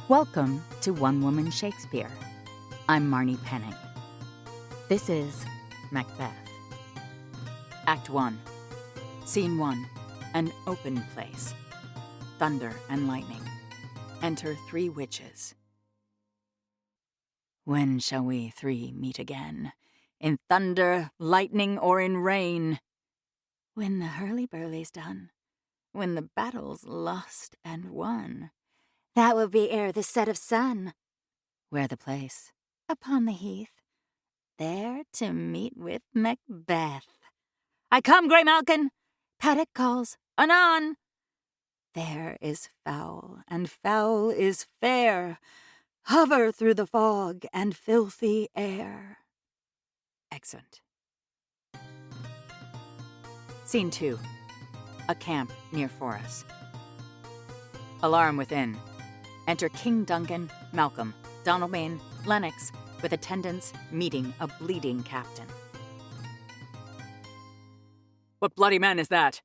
Welcome to One Woman Shakespeare. I'm Marni Penning. This is Macbeth. Act 1. Scene 1. An open place. Thunder and lightning. Enter 3 witches. When shall we 3 meet again? In thunder, lightning, or in rain? When the hurly-burly's done. When the battle's lost and won. That will be ere the set of sun. Where the place? Upon the heath. There to meet with Macbeth. I come, Grey Malkin. Paddock calls, anon. There is foul, and foul is fair. Hover through the fog and filthy air. Exeunt. Scene 2. A camp near Forres. Alarm within. Enter King Duncan, Malcolm, Donalbain, Lennox, with attendants meeting a bleeding captain. What bloody man is that?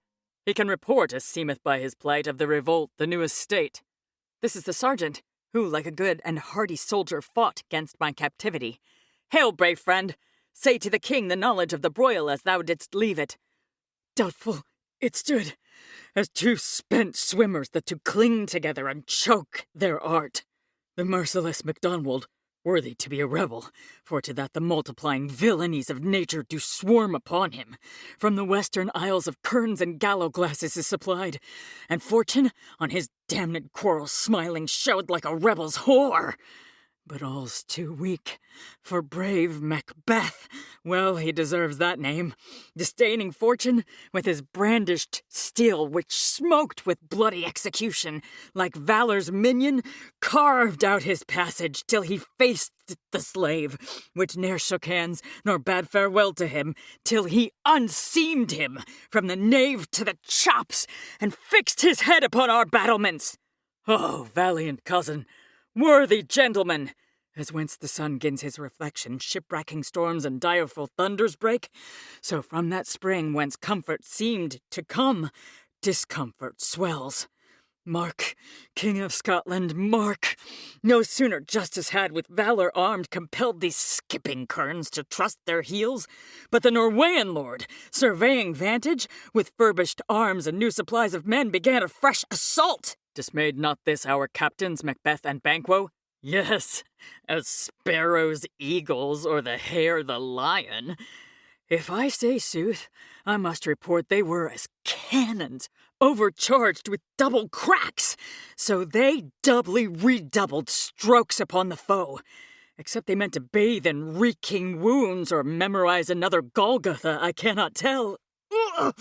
He can report, as seemeth by his plight, of the revolt, the new estate. This is the sergeant, who, like a good and hardy soldier, fought against my captivity. Hail, brave friend! Say to the king the knowledge of the broil as thou didst leave it. Doubtful it stood, as 2 spent swimmers that do cling together and choke their art. The merciless MacDonald, worthy to be a rebel, for to that the multiplying villainies of nature do swarm upon him. From the western isles of kerns and gallow glasses is supplied, and fortune on his damned quarrel smiling showed like a rebel's whore. But all's too weak for brave Macbeth. Well, he deserves that name. Disdaining fortune, with his brandished steel, which smoked with bloody execution, like valor's minion, carved out his passage till he faced the slave, which ne'er shook hands nor bade farewell to him, till he unseamed him from the nave to the chops, and fixed his head upon our battlements. Oh, valiant cousin! Worthy gentlemen! As whence the sun gins his reflection, shipwracking storms and direful thunders break, so from that spring whence comfort seemed to come, discomfort swells. Mark, King of Scotland, mark! No sooner justice had with valor armed compelled these skipping kerns to trust their heels, but the Norwegian lord, surveying vantage, with furbished arms and new supplies of men, began a fresh assault. Dismayed not this our captains, Macbeth and Banquo? Yes, as sparrows eagles, or the hare the lion. If I say sooth, I must report they were as cannons, overcharged with double cracks, so they doubly redoubled strokes upon the foe. Except they meant to bathe in reeking wounds or memorize another Golgotha, I cannot tell. Ugh,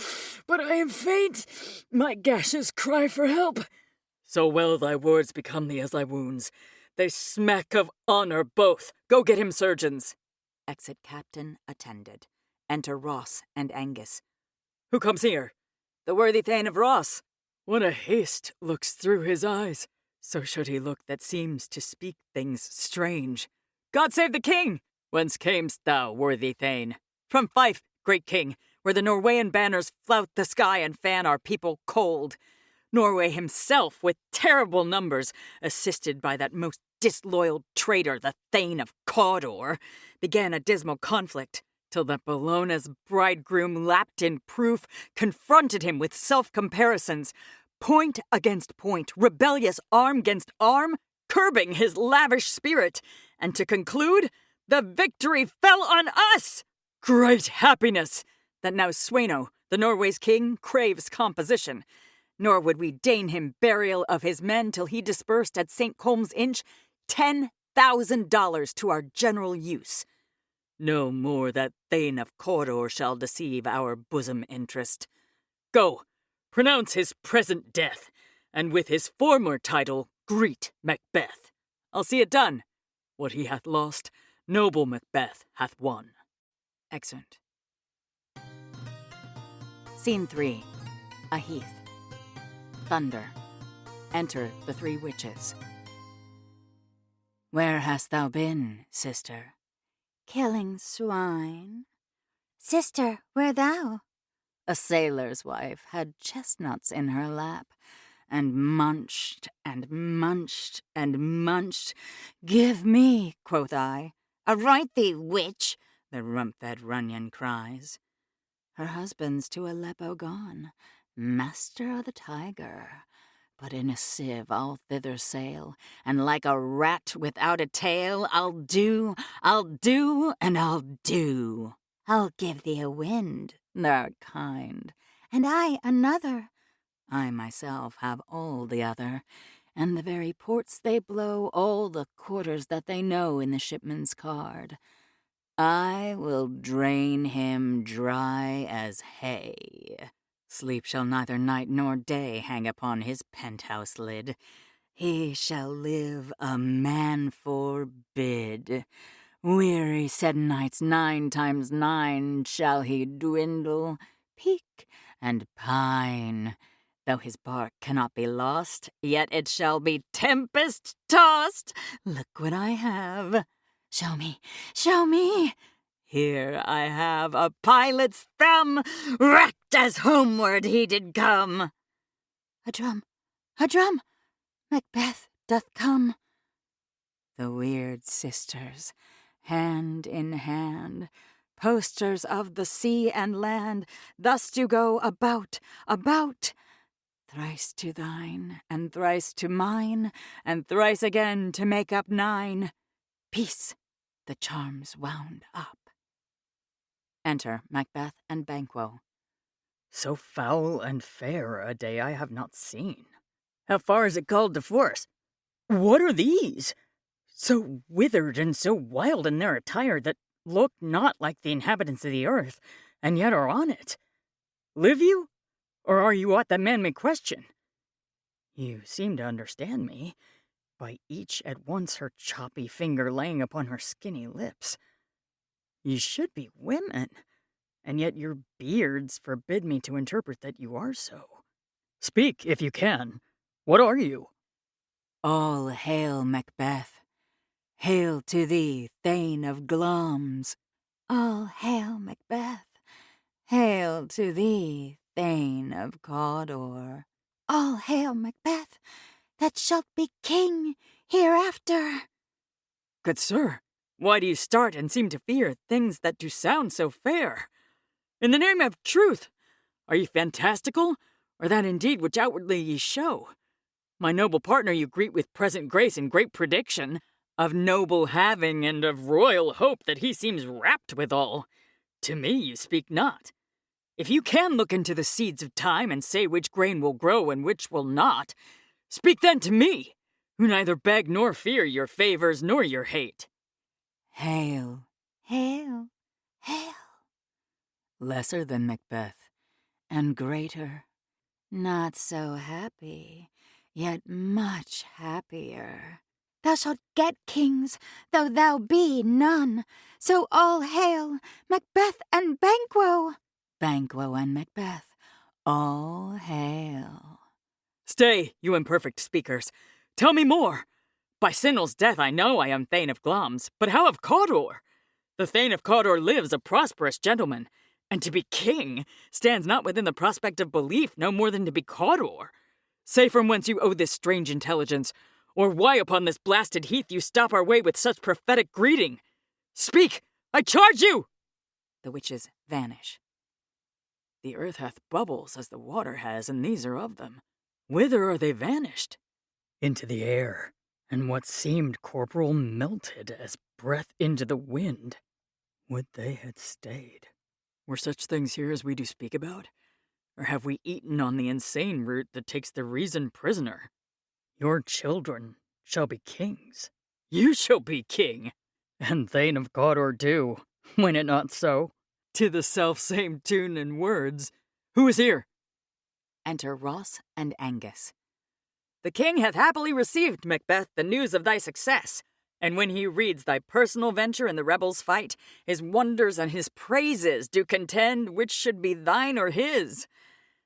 but I am faint. My gashes cry for help. So well thy words become thee as thy wounds. They smack of honor both. Go get him, surgeons. Exit captain attended. Enter Ross and Angus. Who comes here? The worthy Thane of Ross. What a haste looks through his eyes. So should he look that seems to speak things strange. God save the king! Whence camest thou, worthy Thane? From Fife, great king, where the Norwegian banners flout the sky and fan our people cold. Norway himself, with terrible numbers, assisted by that most disloyal traitor, the Thane of Cawdor, began a dismal conflict, till that Bellona's bridegroom, lapped in proof, confronted him with self-comparisons, point against point, rebellious arm against arm, curbing his lavish spirit, and to conclude, the victory fell on us! Great happiness! That now Sweno, the Norway's king, craves composition, nor would we deign him burial of his men till he disbursed at St. Colm's Inch $10,000 to our general use. No more that Thane of Cawdor shall deceive our bosom interest. Go, pronounce his present death, and with his former title greet Macbeth. I'll see it done. What he hath lost, noble Macbeth hath won. Exeunt. Scene 3. A heath. Thunder. Enter the 3 witches. Where hast thou been, sister? Killing swine. Sister, where thou? A sailor's wife had chestnuts in her lap, and munched and munched and munched. "Give me," quoth I. "Right thee, witch," the rump-fed Runyon cries. Her husband's to Aleppo gone, master o' the tiger. But in a sieve I'll thither sail, and like a rat without a tail, I'll do, and I'll do. I'll give thee a wind, thou'rt kind, and I another. I myself have all the other, and the very ports they blow, all the quarters that they know in the shipman's card. I will drain him dry as hay. Sleep shall neither night nor day hang upon his penthouse lid. He shall live a man forbid. Weary said nights 9 times 9 shall he dwindle, peak, and pine. Though his bark cannot be lost, yet it shall be tempest-tossed. Look what I have. Show me, show me. Here I have a pilot's thumb, wrecked as homeward he did come. A drum, Macbeth doth come. The weird sisters, hand in hand, posters of the sea and land, thus do go about, about. Thrice to thine, and thrice to mine, and thrice again to make up 9. Peace, the charm's wound up. Enter Macbeth and Banquo. So foul and fair a day I have not seen. How far is it called to force? What are these? So withered and so wild in their attire that look not like the inhabitants of the earth, and yet are on it. Live you? Or are you aught that man may question? You seem to understand me, by each at once her choppy finger laying upon her skinny lips. You should be women, and yet your beards forbid me to interpret that you are so. Speak, if you can. What are you? All hail, Macbeth. Hail to thee, Thane of Glamis. All hail, Macbeth. Hail to thee, Thane of Cawdor. All hail, Macbeth, that shalt be king hereafter. Good sir, why do you start and seem to fear things that do sound so fair? In the name of truth, are ye fantastical, or that indeed which outwardly ye show? My noble partner you greet with present grace and great prediction, of noble having and of royal hope that he seems rapt withal. To me you speak not. If you can look into the seeds of time and say which grain will grow and which will not, speak then to me, who neither beg nor fear your favors nor your hate. Hail, hail, hail. Lesser than Macbeth, and greater, not so happy, yet much happier. Thou shalt get kings, though thou be none. So all hail, Macbeth and Banquo. Banquo and Macbeth, all hail. Stay, you imperfect speakers. Tell me more. By Sinel's death I know I am Thane of Glamis, but how of Cawdor? The Thane of Cawdor lives a prosperous gentleman, and to be king stands not within the prospect of belief no more than to be Cawdor. Say from whence you owe this strange intelligence, or why upon this blasted heath you stop our way with such prophetic greeting. Speak, I charge you! The witches vanish. The earth hath bubbles as the water has, and these are of them. Whither are they vanished? Into the air, and what seemed corporal melted as breath into the wind. Would they had stayed. Were such things here as we do speak about? Or have we eaten on the insane root that takes the reason prisoner? Your children shall be kings. You shall be king, and Thane of Cawdor too, when it not so. To the self-same tune and words. Who is here? Enter Ross and Angus. The king hath happily received, Macbeth, the news of thy success, and when he reads thy personal venture in the rebels' fight, his wonders and his praises do contend which should be thine or his.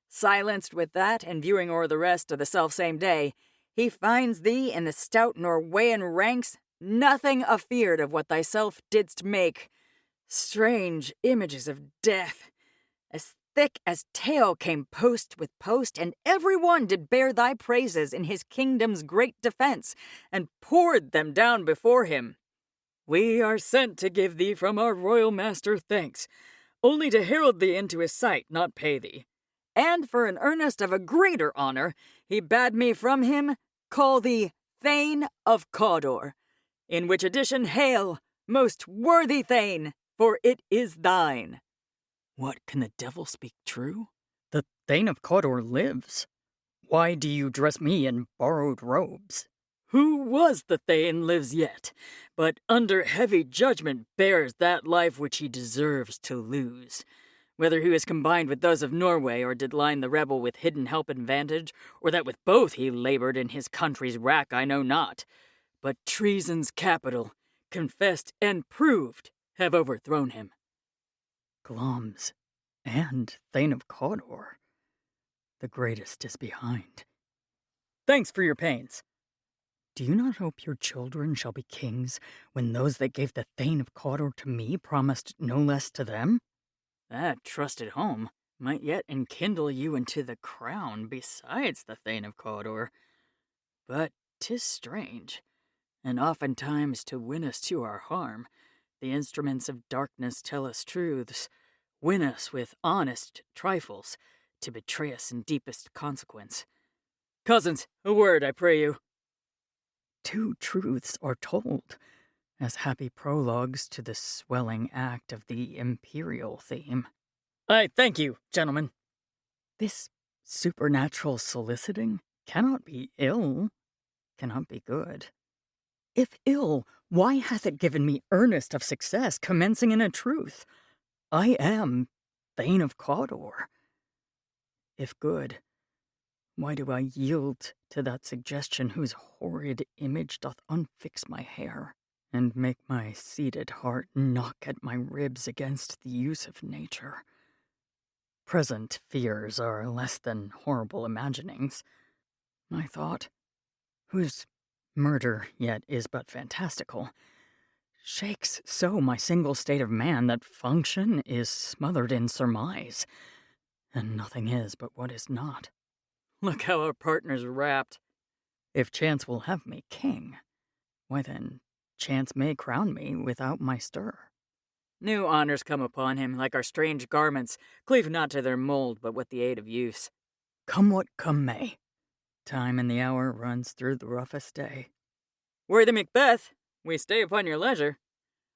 Silenced with that, and viewing o'er the rest of the self-same day, he finds thee in the stout Norwegian ranks, nothing afeard of what thyself didst make. Strange images of death, as thick as tale came post with post, and every one did bear thy praises in his kingdom's great defense, and poured them down before him. We are sent to give thee from our royal master thanks, only to herald thee into his sight, not pay thee. And for an earnest of a greater honor, he bade me from him call thee Thane of Cawdor, in which addition hail, most worthy Thane, for it is thine. What, can the devil speak true? The Thane of Cawdor lives. Why do you dress me in borrowed robes? Who was the Thane lives yet, but under heavy judgment bears that life which he deserves to lose. Whether he was combined with those of Norway, or did line the rebel with hidden help and vantage, or that with both he labored in his country's wrack, I know not. But treason's capital, confessed and proved, have overthrown him. Gloms and Thane of Cawdor. The greatest is behind. Thanks for your pains. Do you not hope your children shall be kings, when those that gave the Thane of Cawdor to me promised no less to them? That trusted home might yet enkindle you into the crown besides the Thane of Cawdor. But 'tis strange, and oftentimes to win us to our harm, the instruments of darkness tell us truths, win us with honest trifles, to betray us in deepest consequence. Cousins, a word, I pray you. 2 truths are told, as happy prologues to the swelling act of the imperial theme. I thank you, gentlemen. This supernatural soliciting cannot be ill, cannot be good. If ill, why hath it given me earnest of success, commencing in a truth? I am Thane of Cawdor. If good, why do I yield to that suggestion whose horrid image doth unfix my hair, and make my seated heart knock at my ribs against the use of nature? Present fears are less than horrible imaginings. My thought, whose murder yet is but fantastical, shakes so my single state of man that function is smothered in surmise, and nothing is but what is not. Look how our partner's rapt. If chance will have me king, why then chance may crown me without my stir. New honors come upon him, like our strange garments, cleave not to their mold, but with the aid of use. Come what come may, time and the hour runs through the roughest day. Worthy Macbeth, we stay upon your leisure.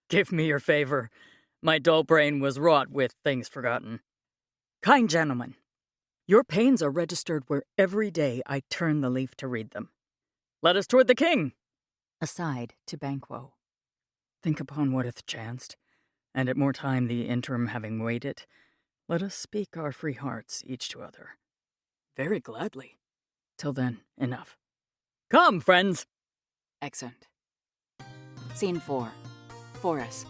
Give me your favor. My dull brain was wrought with things forgotten. Kind gentlemen, your pains are registered where every day I turn the leaf to read them. Let us toward the king. Aside to Banquo. Think upon what hath chanced, and at more time the interim having waited, let us speak our free hearts each to other. Very gladly. Till then, enough. Come, friends. Exeunt. Scene 4. Forest.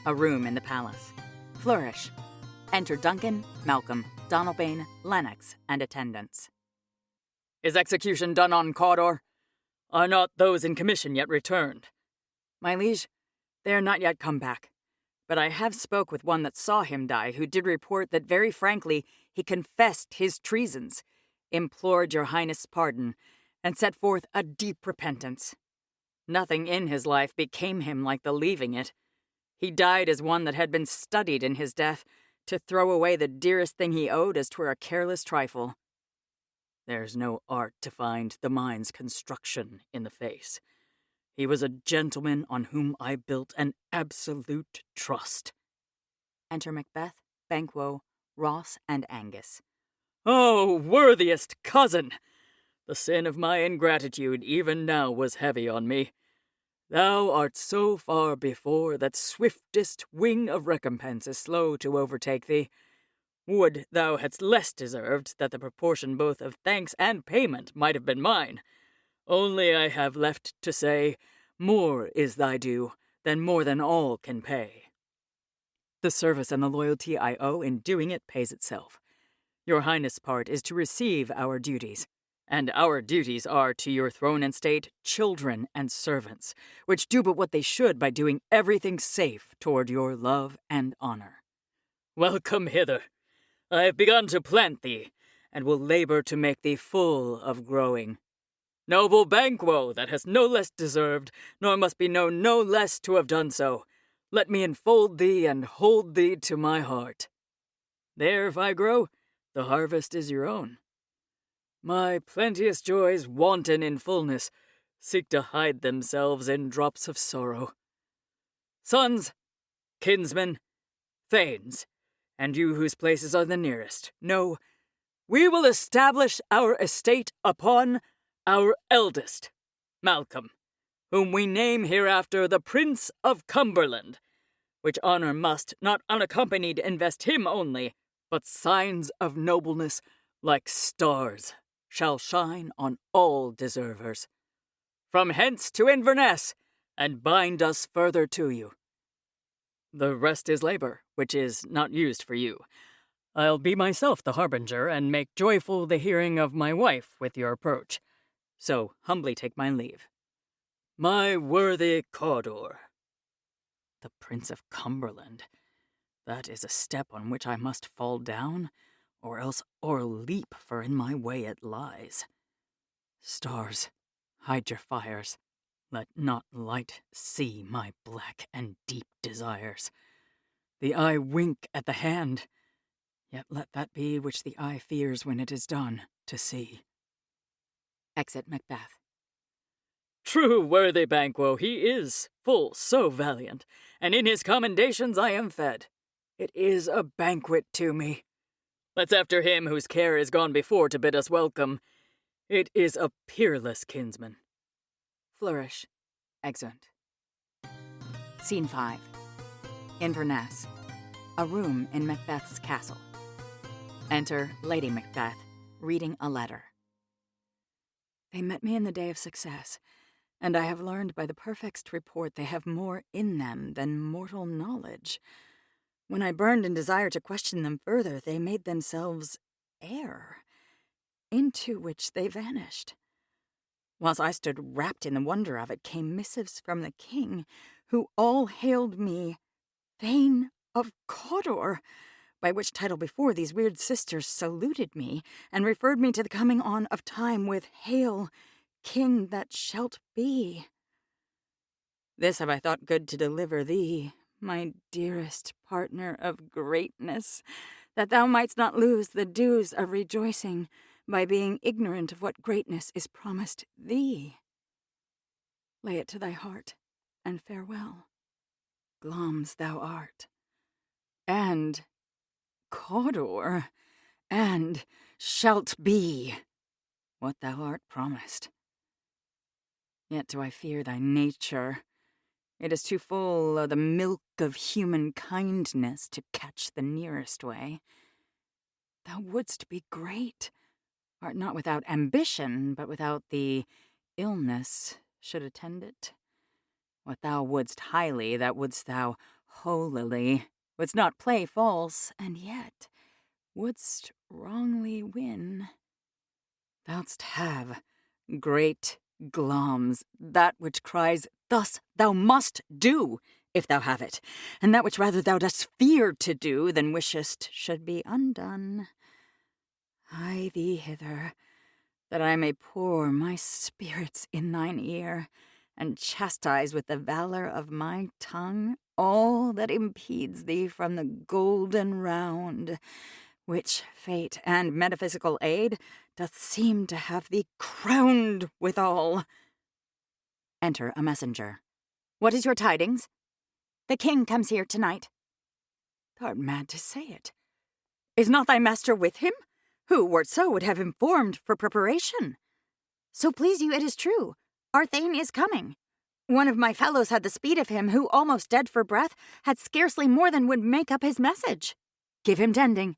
A room in the palace. Flourish. Enter Duncan, Malcolm, Donalbain, Lennox, and attendants. Is execution done on Cawdor? Are not those in commission yet returned? My liege, they are not yet come back. But I have spoke with one that saw him die, who did report that very frankly he confessed his treasons, implored your highness' pardon, and set forth a deep repentance. Nothing in his life became him like the leaving it. He died as one that had been studied in his death, to throw away the dearest thing he owed as 'twere a careless trifle. There's no art to find the mind's construction in the face. He was a gentleman on whom I built an absolute trust. Enter Macbeth, Banquo, Ross, and Angus. Oh, worthiest cousin! The sin of my ingratitude even now was heavy on me. Thou art so far before that swiftest wing of recompense is slow to overtake thee. Would thou hadst less deserved that the proportion both of thanks and payment might have been mine. Only I have left to say, more is thy due than more than all can pay. The service and the loyalty I owe in doing it pays itself. Your highness' part is to receive our duties, and our duties are to your throne and state children and servants, which do but what they should by doing everything safe toward your love and honor. Welcome hither. I have begun to plant thee, and will labor to make thee full of growing. Noble Banquo, that has no less deserved, nor must be known no less to have done so, let me enfold thee and hold thee to my heart. There, if I grow, the harvest is your own. My plenteous joys, wanton in fullness, seek to hide themselves in drops of sorrow. Sons, kinsmen, thanes, and you whose places are the nearest, know, we will establish our estate upon our eldest, Malcolm, whom we name hereafter the Prince of Cumberland, which honor must, not unaccompanied, invest him only, but signs of nobleness, like stars, shall shine on all deservers. From hence to Inverness, and bind us further to you. The rest is labor, which is not used for you. I'll be myself the harbinger, and make joyful the hearing of my wife with your approach. So humbly take my leave. My worthy Cawdor. The Prince of Cumberland. That is a step on which I must fall down, or else o'erleap, for in my way it lies. Stars, hide your fires. Let not light see my black and deep desires. The eye wink at the hand, yet let that be which the eye fears when it is done to see. Exit Macbeth. True, worthy Banquo, he is full so valiant, and in his commendations I am fed. It is a banquet to me. Let's after him whose care is gone before to bid us welcome. It is a peerless kinsman. Flourish. Exeunt. Scene 5. Inverness. A room in Macbeth's castle. Enter Lady Macbeth, reading a letter. They met me in the day of success, and I have learned by the perfect report they have more in them than mortal knowledge. When I burned in desire to question them further, they made themselves air, into which they vanished. Whilst I stood wrapped in the wonder of it, came missives from the king, who all hailed me Thane of Cawdor, by which title before these weird sisters saluted me, and referred me to the coming on of time with Hail, King that shalt be. This have I thought good to deliver thee, my dearest partner of greatness, that thou mightst not lose the dues of rejoicing by being ignorant of what greatness is promised thee. Lay it to thy heart, and farewell. Glamis thou art, and Cawdor, and shalt be what thou art promised. Yet do I fear thy nature. It is too full of the milk of human kindness to catch the nearest way. Thou wouldst be great, art not without ambition, but without the illness should attend it. What thou wouldst highly, that wouldst thou holily, wouldst not play false, and yet wouldst wrongly win. Thou'dst have, great Glamis, that which cries, thus thou must do, if thou have it, and that which rather thou dost fear to do than wishest should be undone. Hie thee hither, that I may pour my spirits in thine ear, and chastise with the valor of my tongue all that impedes thee from the golden round, which fate and metaphysical aid doth seem to have thee crowned withal. Enter a messenger. What is your tidings? The king comes here tonight. Thou'rt mad to say it. Is not thy master with him? Who, wert so, would have informed for preparation? So please you, it is true. Our Thane is coming. One of my fellows had the speed of him, who, almost dead for breath, had scarcely more than would make up his message. Give him tending.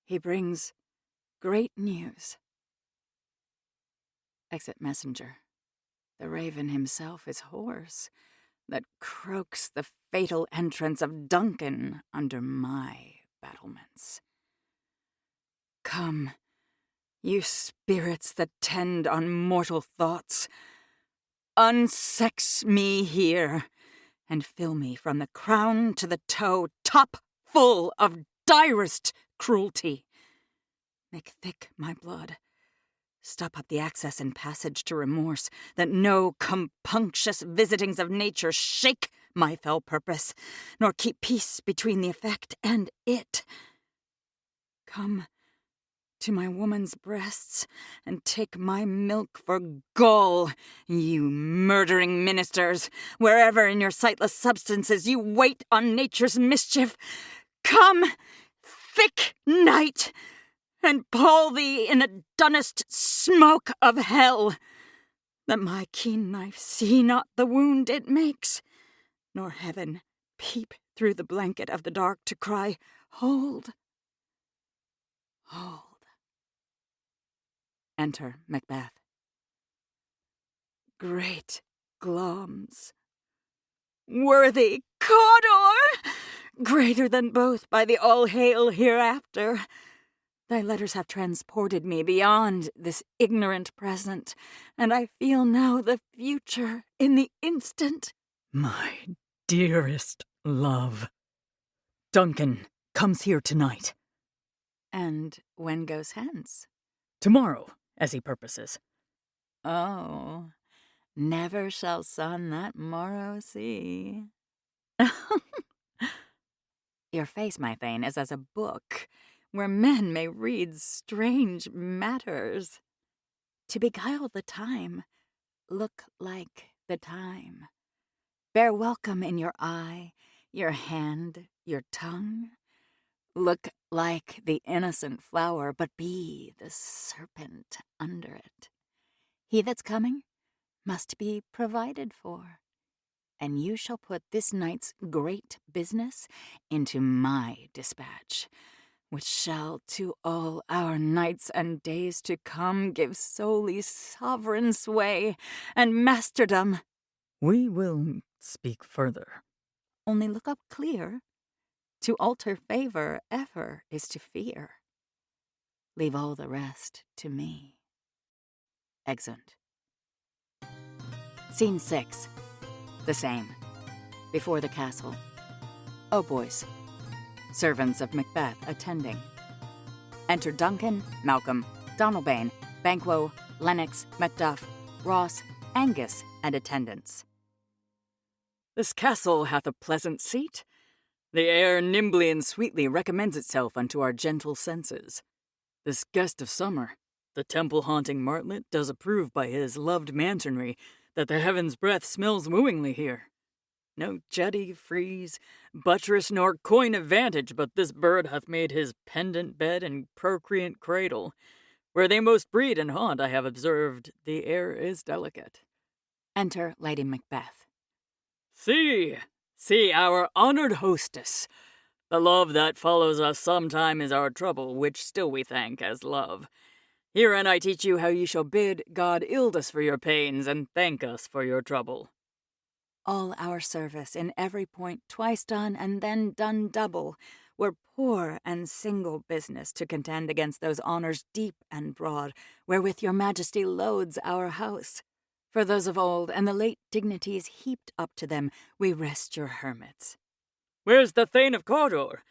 He brings great news. Exit messenger. The raven himself is hoarse, that croaks the fatal entrance of Duncan under my battlements. Come, you spirits that tend on mortal thoughts, unsex me here, and fill me from the crown to the toe top full of direst cruelty. Make thick my blood. Stop up the access and passage to remorse, that no compunctious visitings of nature shake my fell purpose, nor keep peace between the effect and it. Come to my woman's breasts, and take my milk for gall, you murdering ministers, wherever in your sightless substances you wait on nature's mischief. Come, thick night, and pall thee in the dunnest smoke of hell, that my keen knife see not the wound it makes, nor heaven peep through the blanket of the dark to cry, Hold, hold. Enter Macbeth. Great Glamis, worthy Cawdor, greater than both by the all-hail hereafter. Thy letters have transported me beyond this ignorant present, and I feel now the future in the instant. My dearest love, Duncan comes here tonight. And when goes hence? Tomorrow, as he purposes. Oh, never shall sun that morrow see. Your face, my Thane, is as a book, where men may read strange matters. To beguile the time, look like the time. Bear welcome in your eye, your hand, your tongue. Look like the innocent flower, but be the serpent under it. He that's coming must be provided for, and you shall put this night's great business into my dispatch, which shall to all our nights and days to come give solely sovereign sway and masterdom. We will speak further. Only look up clear. To alter favor ever is to fear. Leave all the rest to me. Exeunt. Scene 6. The same. Before the castle. Oh, boys. Servants of Macbeth attending. Enter Duncan, Malcolm, Donalbain, Banquo, Lennox, Macduff, Ross, Angus, and attendants. This castle hath a pleasant seat. The air nimbly and sweetly recommends itself unto our gentle senses. This guest of summer, the temple-haunting martlet, does approve by his loved mansionry that the heaven's breath smells wooingly here. No jetty, frieze, buttress, nor coign of vantage, but this bird hath made his pendant bed and procreant cradle. Where they most breed and haunt, I have observed, the air is delicate. Enter Lady Macbeth. See our honored hostess. The love that follows us sometime is our trouble, which still we thank as love. Herein I teach you how you shall bid God ild us for your pains, and thank us for your trouble. All our service in every point twice done and then done double were poor and single business to contend against those honors deep and broad wherewith your majesty loads our house. For those of old and the late dignities heaped up to them, we rest your hermits. Where's the Thane of Cawdor?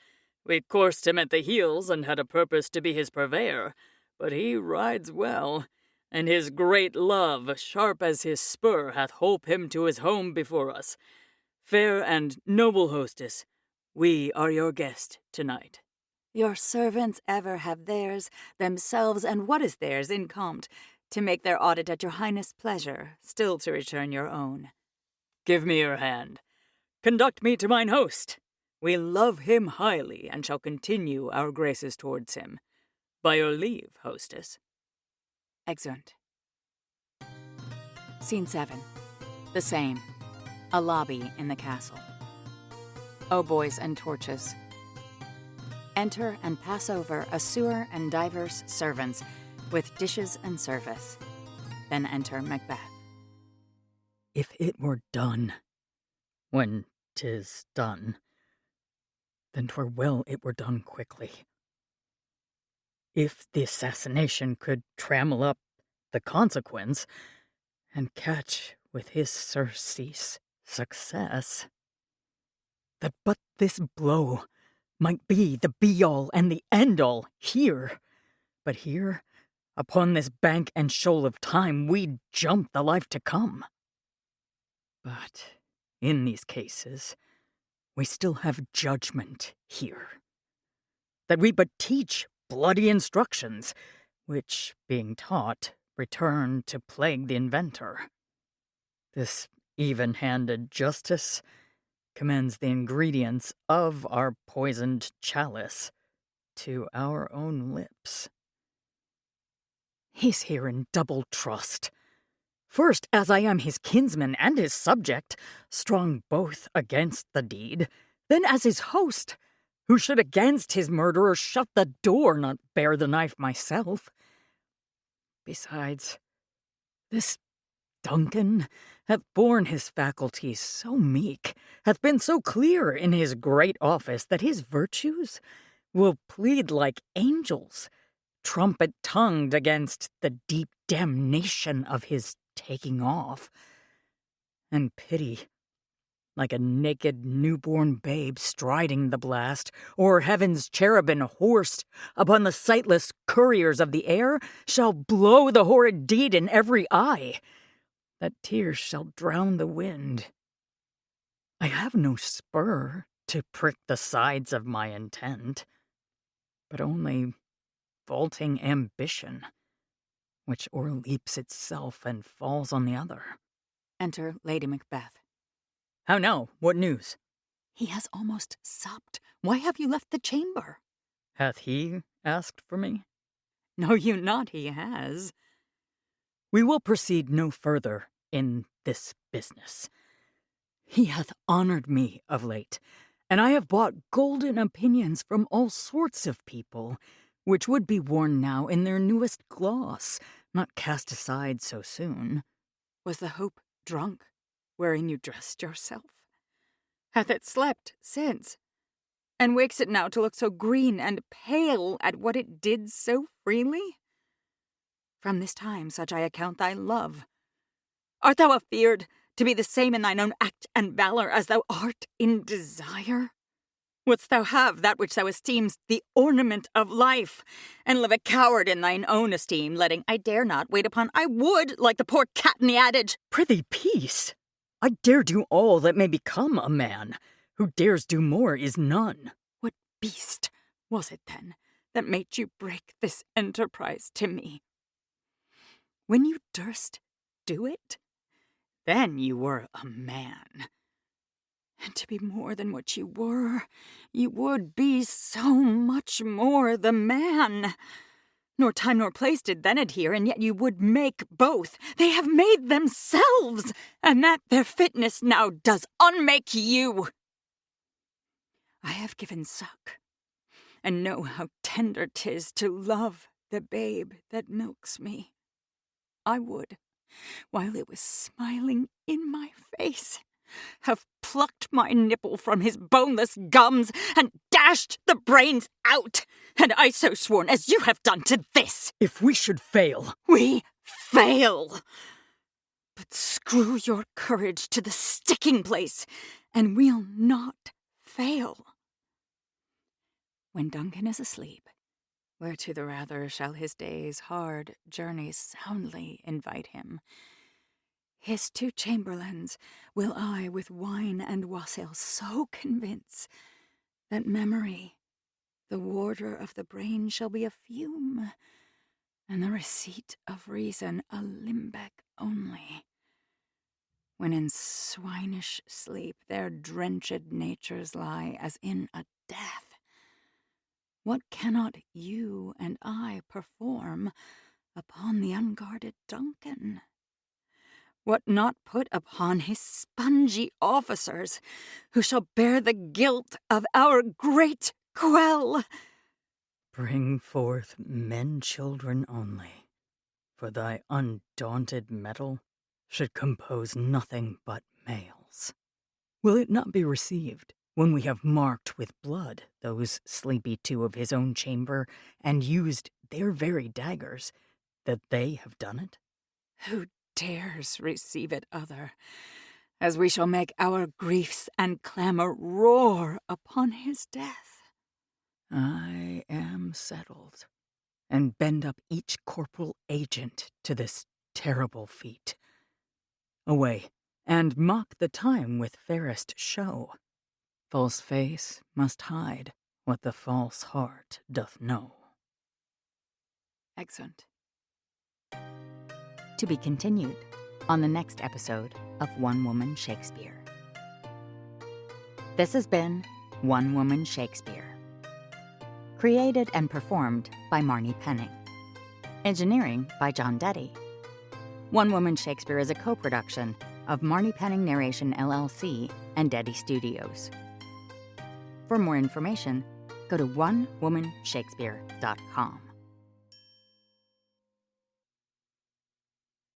We coursed him at the heels and had a purpose to be his purveyor, but he rides well, and his great love, sharp as his spur, hath holp him to his home before us. Fair and noble hostess, we are your guest tonight. Your servants ever have theirs, themselves, and what is theirs in compt, to make their audit at your highness' pleasure, still to return your own. Give me your hand. Conduct me to mine host. We love him highly, and shall continue our graces towards him. By your leave, hostess. Exeunt. Scene 7. The same. A lobby in the castle. O boys and torches. Enter and pass over a sewer and divers servants, with dishes and service. Then enter Macbeth. If it were done, when 'tis done, then 'twere well it were done quickly. If the assassination could trammel up the consequence, and catch with his surcease success, that but this blow might be the be-all and the end-all here. But here, upon this bank and shoal of time, we'd jump the life to come. But in these cases, we still have judgment here. That we but teach bloody instructions, which, being taught, return to plague the inventor. This even-handed justice commends the ingredients of our poisoned chalice to our own lips. He's here in double trust. First, as I am his kinsman and his subject, strong both against the deed, then as his host, who should against his murderer shut the door, not bear the knife myself. Besides, this Duncan hath borne his faculties so meek, hath been so clear in his great office, that his virtues will plead like angels, trumpet-tongued against the deep damnation of his taking off, and pity, like a naked newborn babe striding the blast, or heaven's cherubim horsed upon the sightless couriers of the air, shall blow the horrid deed in every eye, that tears shall drown the wind. I have no spur to prick the sides of my intent, but only vaulting ambition, which o'erleaps itself and falls on the other. Enter Lady Macbeth. How now? What news? He has almost supped. Why have you left the chamber? Hath he asked for me? Know you not he has? We will proceed no further in this business. He hath honored me of late, and I have bought golden opinions from all sorts of people, which would be worn now in their newest gloss, not cast aside so soon. Was the hope drunk, wherein you dressed yourself? Hath it slept since? And wakes it now to look so green and pale at what it did so freely? From this time such I account thy love. Art thou afeard to be the same in thine own act and valour as thou art in desire? Wouldst thou have that which thou esteem'st the ornament of life, and live a coward in thine own esteem, letting I dare not wait upon I would, like the poor cat in the adage? Prithee, peace! I dare do all that may become a man. Who dares do more is none. What beast was it, then, that made you break this enterprise to me? When you durst do it, then you were a man. And to be more than what you were, you would be so much more the man. Nor time nor place did then adhere, and yet you would make both. They have made themselves, and that their fitness now does unmake you. I have given suck, and know how tender 'tis to love the babe that milks me. I would, while it was smiling in my face, have plucked my nipple from his boneless gums and dashed the brains out, and I so sworn as you have done to this. If we should fail, we fail. But screw your courage to the sticking place, and we'll not fail. When Duncan is asleep, whereto the rather shall his day's hard journey soundly invite him, his two chamberlains will I with wine and wassail so convince that memory, the warder of the brain, shall be a fume, and the receipt of reason a limbeck only. When in swinish sleep their drenched natures lie as in a death, what cannot you and I perform upon the unguarded Duncan? What not put upon his spongy officers, who shall bear the guilt of our great quell? bring forth men-children only, for thy undaunted mettle should compose nothing but males. Will it not be received when we have marked with blood those sleepy two of his own chamber, and used their very daggers, that they have done it? Who dares receive it other, as we shall make our griefs and clamour roar upon his death? I am settled, and bend up each corporal agent to this terrible feat. Away, and mock the time with fairest show. False face must hide what the false heart doth know. Excellent. To be continued on the next episode of One Woman Shakespeare. This has been One Woman Shakespeare. Created and performed by Marni Penning. Engineering by John Deddy. One Woman Shakespeare is a co-production of Marni Penning Narration LLC and Deddy Studios. For more information, go to onewomanshakespeare.com.